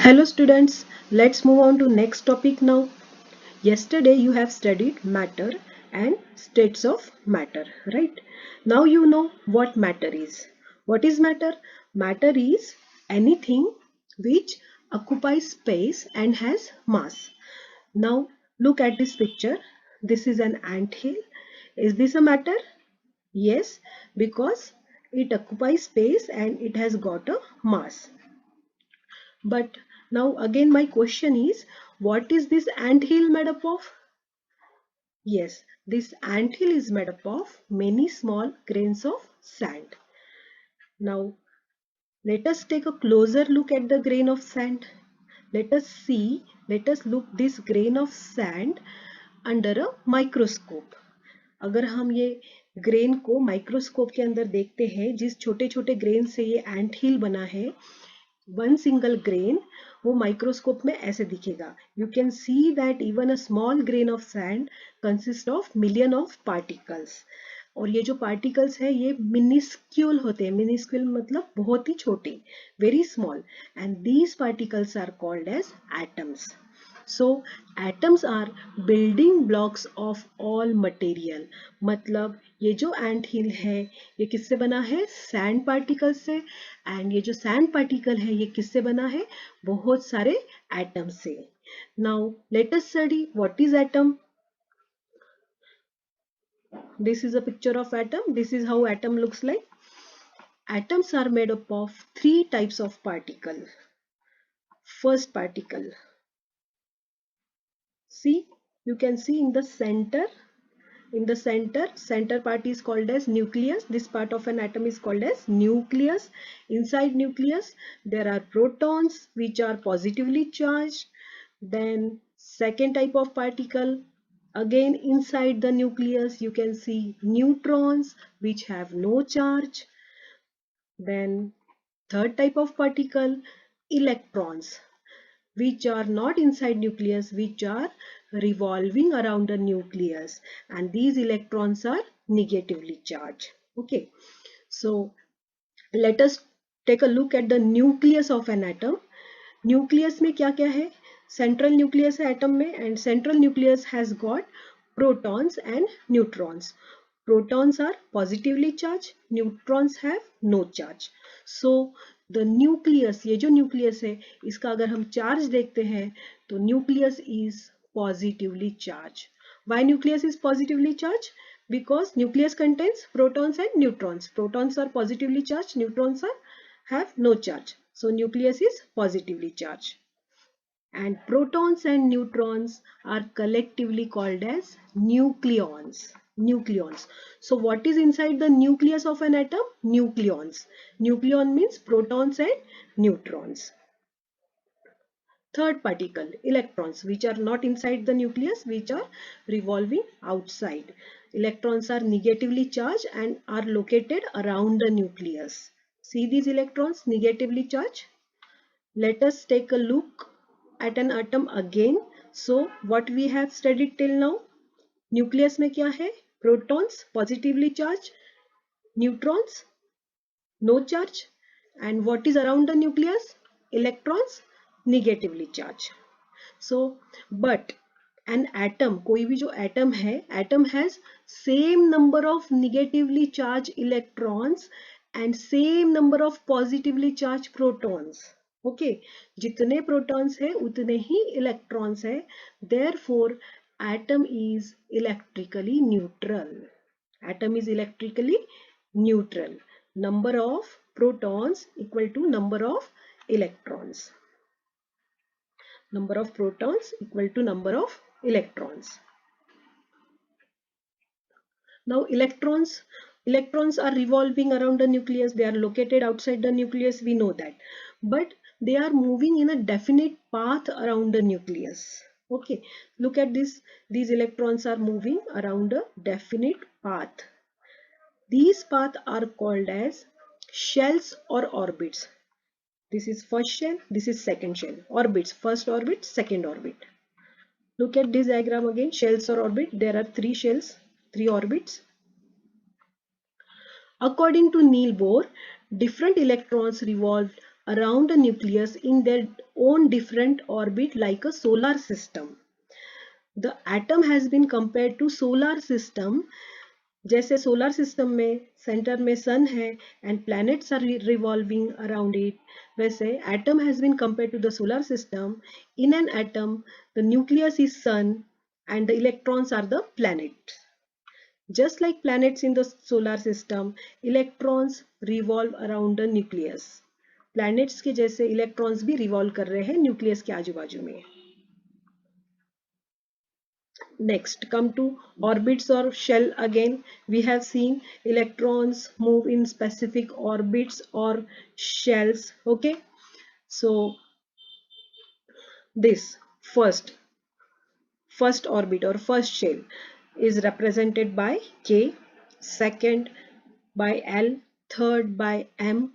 Hello students, let's move on to next topic now. Yesterday you have studied matter and states of matter, right? Now you know what matter is. What is matter? Matter is anything which occupies space and has mass. Now look at this picture. This is an ant hill. Is this a matter? Yes, because it occupies space and it has got a mass. But now again my question is, what is this ant hill made up of? Yes, this ant hill is made up of many small grains of sand. Now let us take a closer look at the grain of sand. Let us look this grain of sand under a microscope. अगर हम ये grain को microscope के अंदर देखते हैं, जिस छोटे छोटे ग्रेन से ये एंट हिल बना है, वन सिंगल ग्रेन, वो माइक्रोस्कोप में ऐसे दिखेगा. You can see that even a small grain of sand consist of million of particles. और ये जो पार्टिकल्स है ये मिनिस्क्यूल होते हैं. मिनिस्क्यूल मतलब बहुत ही छोटे, very small, and these particles are called as atoms. So atoms are building blocks of all material. मतलब ये जो ant hill है ये किससे बना है? सैंड पार्टिकल से. एंड ये जो सैंड पार्टिकल है ये किससे बना है? बहुत सारे एटम से. Now let us study what is atom. This is a picture of atom. This is how atom looks like. Atoms are made up of three types of particle. First particle. See, you can see in the center part is called as nucleus. This part of an atom is called as nucleus. Inside nucleus there are protons which are positively charged. Then second type of particle, again inside the nucleus you can see neutrons which have no charge. Then third type of particle, electrons, which are not inside nucleus, which are revolving around the nucleus, and these electrons are negatively charged. Okay, so let us take a look at the nucleus of an atom. Nucleus में क्या क्या है? Central nucleus है atom में, and central nucleus has got protons and neutrons. Protons are positively charged, neutrons have no charge. So the nucleus, ये जो nucleus है इसका अगर हम charge देखते हैं तो nucleus is positively charged. Why nucleus is positively charged? Because nucleus contains protons and neutrons. Protons are positively charged, neutrons have no charge. So nucleus is positively charged. And protons and neutrons are collectively called as nucleons. Nucleons. So what is inside the nucleus of an atom? Nucleons. Nucleon means protons and neutrons. Third particle, electrons, which are not inside the nucleus, which are revolving outside. Electrons are negatively charged and are located around the nucleus. See these electrons negatively charged? Let us take a look at an atom again. So what we have studied till now, nucleus में क्या है? Protons positively charged, neutrons no charge, and what is around the nucleus? Electrons negatively charged. So but an atom, कोई भी जो atom है, atom has same number of negatively charged electrons and same number of positively charged protons. Okay, जितने protons है उतने ही electrons है. Therefore atom is electrically neutral. Atom is electrically neutral. Number of protons equal to number of electrons. Number of protons equal to number of electrons. Now electrons are revolving around the nucleus. They are located outside the nucleus, we know that, but they are moving in a definite path around the nucleus. Okay, look at this. These electrons are moving around a definite path. These paths are called as shells or orbits. This is first shell, this is second shell. Orbits, first orbit, second orbit. Look at this diagram again. Shells or orbit. There are three shells, three orbits. According to Niels Bohr, different electrons revolved around a nucleus in their own different orbit like a solar system. The atom has been compared to solar system. जैसे solar system में centre में sun है and planets are revolving around it, वैसे atom has been compared to the solar system. In an atom the nucleus is sun and the electrons are the planets. Just like planets in the solar system, electrons revolve around the nucleus. Planets के जैसे electrons भी revolve कर रहे हैं nucleus के आजू बाजू में. Next, come to orbits or shell again. We have seen electrons move in specific orbits or shells. Okay, so this first orbit or first shell is represented by K, second by L, third by M,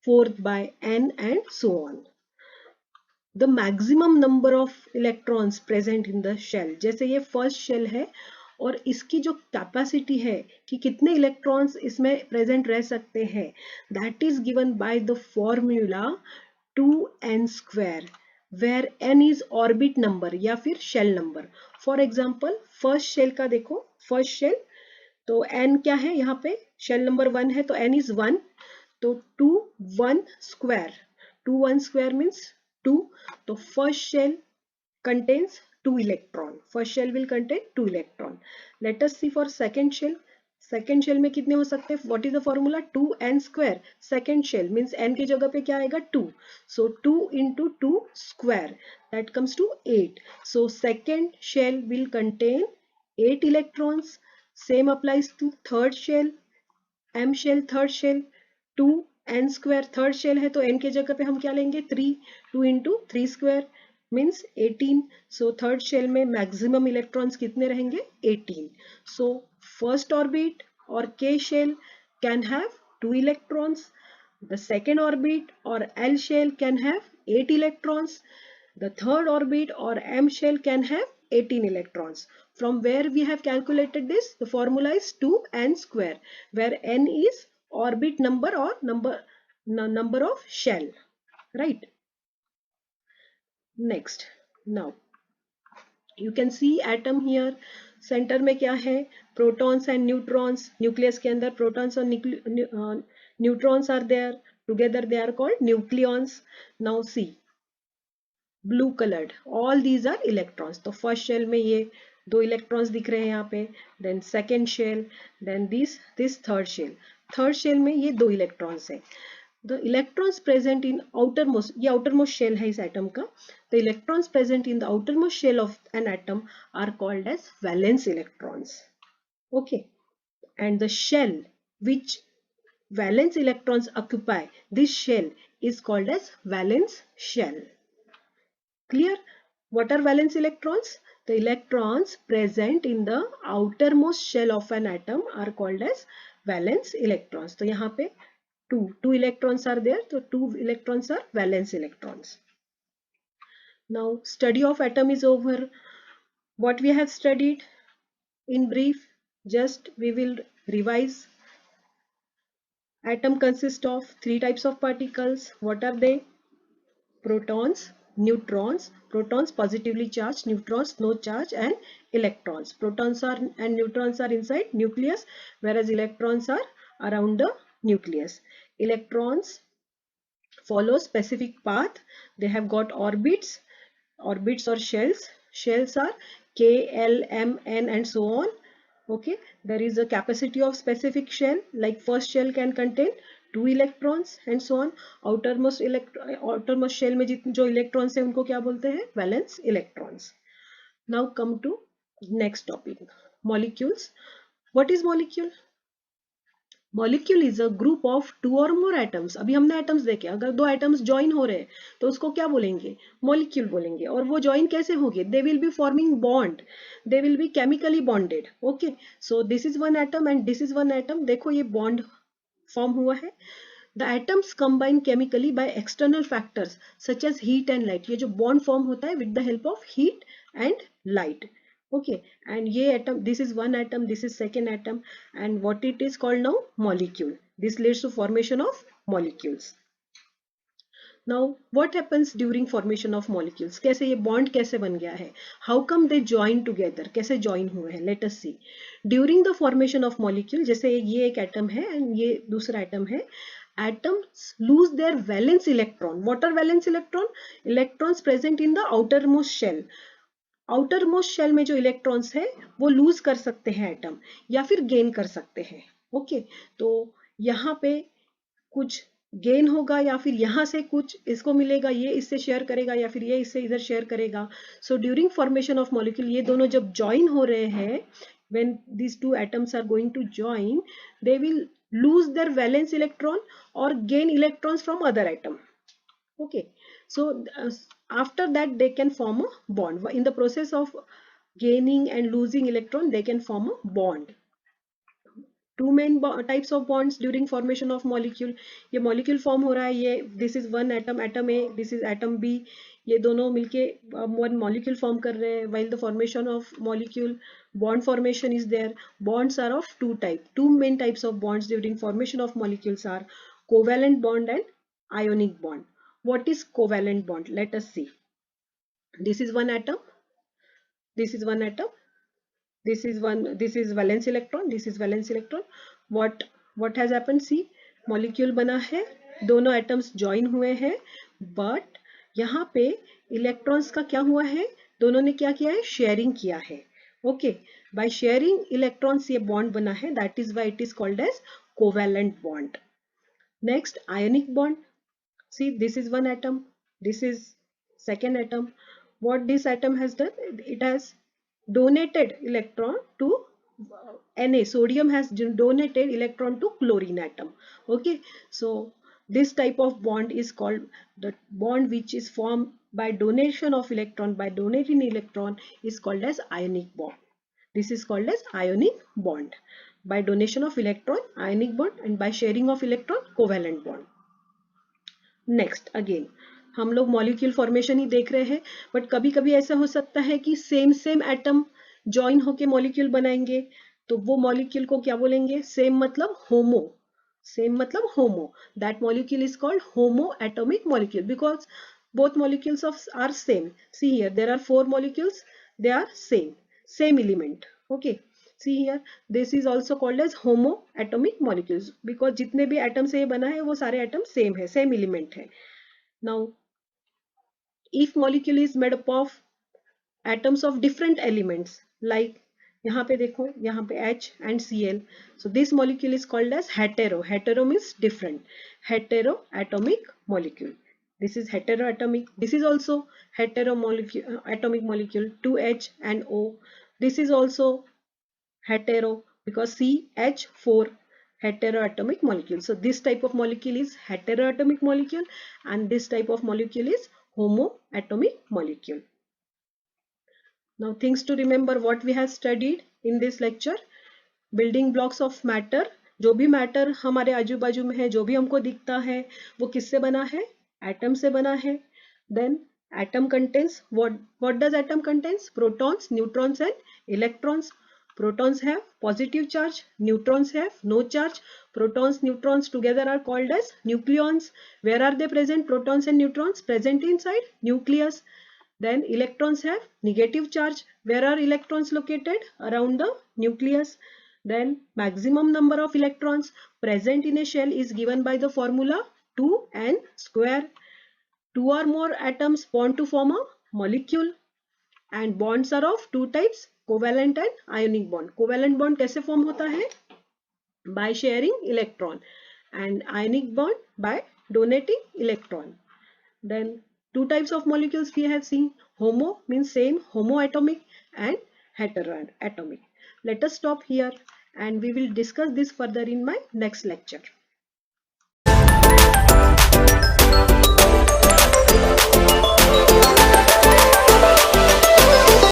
fourth by N, and so on. The maximum number of electrons present in the shell. जैसे ये first shell है और इसकी जो capacity है कि कितने electrons इसमें प्रेजेंट रह सकते हैं, that is given by the formula 2n², where n is orbit number या फिर shell number. For example first shell का देखो, फर्स्ट शेल तो n क्या है, यहाँ पे शेल नंबर 1 है तो n इज 1, तो 2 1 स्क्वायर, 2 1 स्क्वायर मीन्स 2. तो first shell contains 2 electron. First shell will contain 2 electron. Let us see for second shell. Second shell में कितने हो सकते हैं? What is the formula? 2n square. Second shell means n की जगह पे क्या आएगा? 2. So 2 into 2 square. That comes to 8. So second shell will contain 8 electrons. Same applies to third shell. M shell, third shell, 2 n square. Third shell है तो n की जगह पे हम क्या लेंगे? 3. 2 into 3 square means 18. So third shell में maximum electrons कितने रहेंगे? 18. So first orbit or K shell can have 2 electrons. The second orbit or L shell can have 8 electrons. The third orbit or M shell can have 18 electrons. From where we have calculated this? The formula is 2n square, where n is orbit number or number of shell, right? Next, now you can see atom here. Centre में क्या है? Protons and neutrons. Nucleus के अंदर protons और neutrons are there, together they are called nucleons. Now see blue coloured, all these are electrons. तो first shell में ये 2 electrons दिख रहे हैं यहाँ पे, then second shell, then this third shell. Third shell में ये 2 इलेक्ट्रॉन्स है. The electrons present in outermost, ये outermost shell है इस atom का. The electrons present in the outermost shell of an atom are called as valence electrons. Okay, and the shell which valence electrons occupy, this shell is called as valence shell. Clear? What are valence electrons? The electrons present in the outermost shell of an atom are called as valence electrons. तो यहाँ पे two electrons are there, so 2 electrons are valence electrons. Now study of atom is over. What we have studied in brief, just we will revise. Atom consists of 3 types of particles. What are they? Protons, neutrons, protons positively charged, neutrons no charge, and electrons. Protons are and neutrons are inside nucleus, whereas electrons are around the nucleus. Electrons follow specific path. They have got orbits or shells. Shells are K, L, M, N, and so on. Okay, there is a capacity of specific shell, like first shell can contain 2 electrons and so on. outermost shell में जो electrons है उनको क्या बोलते हैं? Valence electrons. Now come to next topic, molecules. What is molecule? Molecule is a group of 2 और मोर atoms. अभी हमने एटम्स देखे, अगर 2 एटम्स ज्वाइन हो रहे हैं तो उसको क्या बोलेंगे? मॉलिक्यूल बोलेंगे. और वो ज्वाइन कैसे होंगे? They will be forming bond, they will be chemically bonded. Okay, so this is one atom and this is one atom. देखो ये बॉन्ड फॉर्म हुआ है. The atoms combine chemically by external factors such as heat and light. ये जो bond form होता है with the help of heat and light. Okay, and ये atom, this is one atom, this is second atom, and what it is called now? Molecule. This leads to formation of molecules. Now what happens during formation of molecules, कैसे ये bond कैसे बन गया है, how come they join together, कैसे join हुए हैं, let us see. During the formation of molecule, जैसे ये एक atom है and ये दूसरा atom है, atoms lose their valence electron. What are valence electron? Electrons present in the outermost shell. Outermost shell में जो इलेक्ट्रॉन्स है वो लूज कर सकते हैं एटम, या फिर गेन कर सकते हैं. ओके, तो यहाँ पे कुछ गेन होगा, या फिर यहाँ से कुछ इसको मिलेगा, ये इससे शेयर करेगा, या फिर ये इससे इधर शेयर करेगा. So during formation of molecule ये दोनों जब ज्वाइन हो रहे हैं, when these two atoms are going to join, they will lose their valence electron or gain electrons from other atom. Okay, so after that they can form a bond. In the process of gaining and losing electron, they can form a bond. Two main types of bonds during formation of molecule. ये molecule form हो रहा है, ये this is one atom, atom A, this is atom B, ये दोनों मिलके one molecule form कर रहे हैं. While the formation of molecule, bond formation is there. Bonds are of two type, two main types of bonds during formation of molecules are covalent bond and ionic bond. What is covalent bond? Let us see. This is one atom, this is one atom, this is one, this is valence electron, this is valence electron. What has happened? See, molecule बना है, दोनों atoms join हुए हैं, but यहाँ पे electrons का क्या हुआ है, दोनों ने क्या किया है, sharing किया है. Okay, by sharing electrons ये bond बना है, that is why it is called as covalent bond. Next, ionic bond. See, this is one atom, this is second atom. What this atom has done, it has donated electron to Na. Sodium has donated electron to chlorine atom. Okay, so this type of bond is called the bond which is formed by donation of electron, by donating electron, is called as ionic bond. This is called as ionic bond. By donation of electron, ionic bond, and by sharing of electron, covalent bond. Next again हम लोग molecule formation ही देख रहे हैं, but कभी कभी ऐसा हो सकता है कि सेम एटम ज्वाइन होके मॉलिक्यूल बनाएंगे, तो वो मॉलिक्यूल को क्या बोलेंगे, सेम मतलब होमो, सेम मतलब homo. That molecule is called homoatomic molecule because both molecules are same. See here, there are four molecules, they are same element. Okay, see here, this is also called as homo atomic molecules because जितने भी atom से ये बना है वो सारे atom same है, same element है. Now if molecule is made up of atoms of different elements, like यहाँ पे देखो, यहाँ पे H and Cl, so this molecule is called as hetero. Hetero means different, heteroatomic molecule. This is heteroatomic. This is also atomic molecule, 2H and O. This is also hetero because CH4, heteroatomic molecule. So this type of molecule is heteroatomic molecule and this type of molecule is homoatomic molecule. Now things to remember what we have studied in this lecture. Building blocks of matter. जो भी matter हमारे आजू बाजू में है, जो भी हमको दिखता है, वो किससे बना है, एटम से बना है. Then atom contains what does atom contains? Protons, neutrons and electrons. Protons have positive charge, neutrons have no charge. Protons, neutrons together are called as nucleons. Where are they present? Protons and neutrons present inside nucleus. Then electrons have negative charge. Where are electrons located? Around the nucleus. Then maximum number of electrons present in a shell is given by the formula 2n square. Two or more atoms bond to form a molecule and bonds are of two types, covalent and ionic bond. Covalent bond कैसे form होता है? By sharing electron, and ionic bond by donating electron. Then two types of molecules we have seen. Homo means same, homoatomic, and heteroatomic. Let us stop here and we will discuss this further in my next lecture.